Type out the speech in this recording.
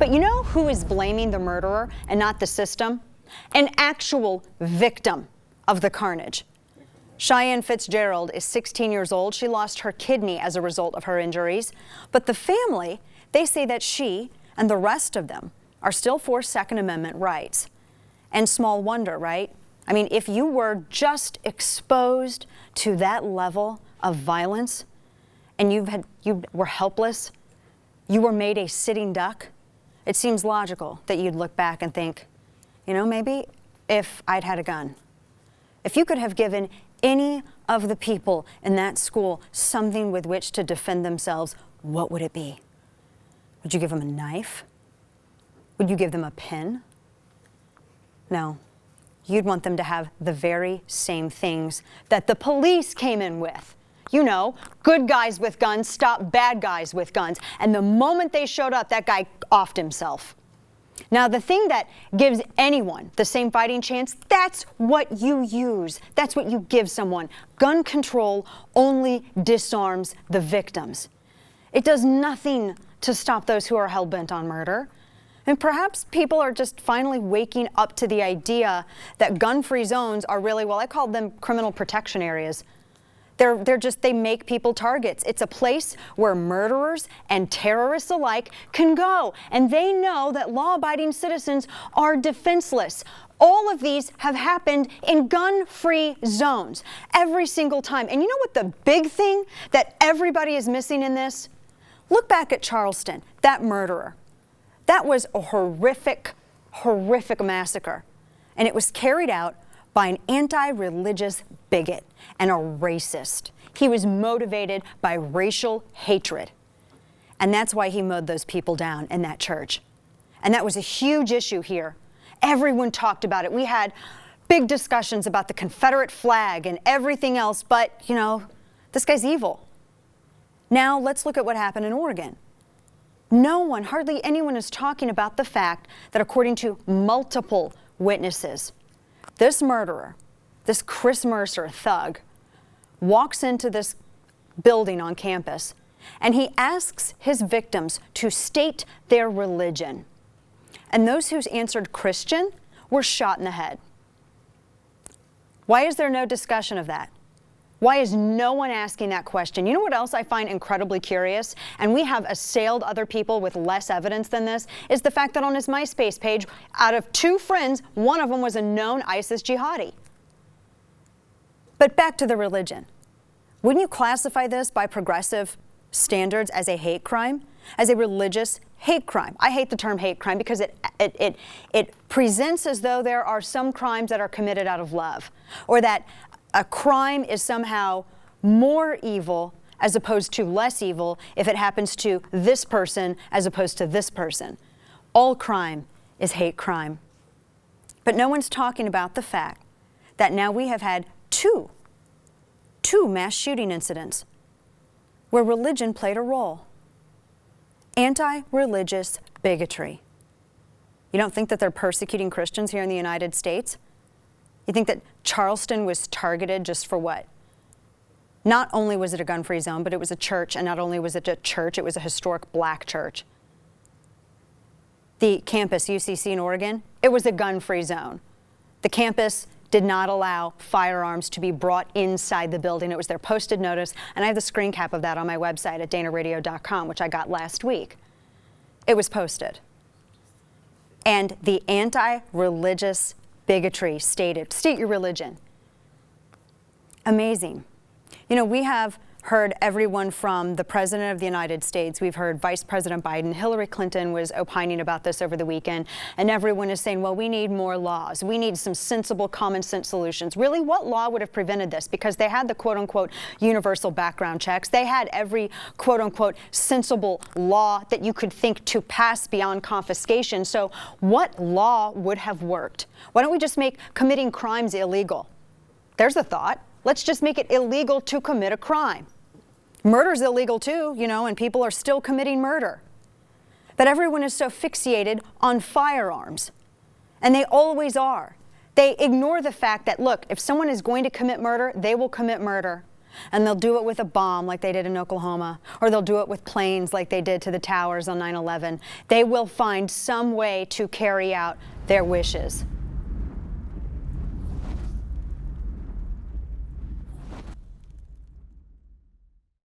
But you know who is blaming the murderer and not the system? An actual victim of the carnage. Cheyenne Fitzgerald is 16 years old. She lost her kidney as a result of her injuries. But the family, they say that she and the rest of them are still for Second Amendment rights. And small wonder, right? I mean, if you were just exposed to that level of violence and you were helpless, you were made a sitting duck, it seems logical that you'd look back and think, you know, maybe if I'd had a gun, if you could have given any of the people in that school something with which to defend themselves, what would it be? Would you give them a knife? Would you give them a pen? No. You'd want them to have the very same things that the police came in with. You know, good guys with guns stop bad guys with guns. And the moment they showed up, that guy offed himself. Now, the thing that gives anyone the same fighting chance, that's what you use. That's what you give someone. Gun control only disarms the victims. It does nothing to stop those who are hell-bent on murder. And perhaps people are just finally waking up to the idea that gun-free zones are really, well, I call them criminal protection areas. They make people targets. It's a place where murderers and terrorists alike can go. And they know that law-abiding citizens are defenseless. All of these have happened in gun-free zones every single time. And you know what the big thing that everybody is missing in this? Look back at Charleston, that murderer. That was a horrific, horrific massacre. And it was carried out by an anti-religious bigot and a racist. He was motivated by racial hatred. And that's why he mowed those people down in that church. And that was a huge issue here. Everyone talked about it. We had big discussions about the Confederate flag and everything else, but, you know, this guy's evil. Now let's look at what happened in Oregon. No one, hardly anyone is talking about the fact that according to multiple witnesses, this murderer, this Chris Mercer thug, walks into this building on campus and he asks his victims to state their religion. And those who answered Christian were shot in the head. Why is there no discussion of that? Why is no one asking that question? You know what else I find incredibly curious, and we have assailed other people with less evidence than this, is the fact that on his MySpace page, out of 2 friends, one of them was a known ISIS jihadi. But back to the religion. Wouldn't you classify this by progressive standards as a hate crime? As a religious hate crime? I hate the term hate crime because it presents as though there are some crimes that are committed out of love, or that a crime is somehow more evil as opposed to less evil if it happens to this person as opposed to this person. All crime is hate crime. But no one's talking about the fact that now we have had two mass shooting incidents where religion played a role. Anti-religious bigotry. You don't think that they're persecuting Christians here in the United States? You think that Charleston was targeted just for what? Not only was it a gun-free zone, but it was a church, and not only was it a church, it was a historic black church. The campus, UCC in Oregon, it was a gun-free zone. The campus did not allow firearms to be brought inside the building. It was their posted notice, and I have the screen cap of that on my website at danaradio.com, which I got last week. It was posted. And the anti-religious bigotry stated, state your religion. Amazing. You know, we have heard everyone from the President of the United States, we've heard Vice President Biden, Hillary Clinton was opining about this over the weekend, and everyone is saying, well, we need more laws. We need some sensible, common sense solutions. Really, what law would have prevented this? Because they had the quote-unquote universal background checks. They had every quote-unquote sensible law that you could think to pass beyond confiscation. So what law would have worked? Why don't we just make committing crimes illegal? There's a thought. Let's just make it illegal to commit a crime. Murder's illegal too, you know, and people are still committing murder. But everyone is so fixated on firearms, and they always are. They ignore the fact that, look, if someone is going to commit murder, they will commit murder. And they'll do it with a bomb like they did in Oklahoma, or they'll do it with planes like they did to the towers on 9/11. They will find some way to carry out their wishes.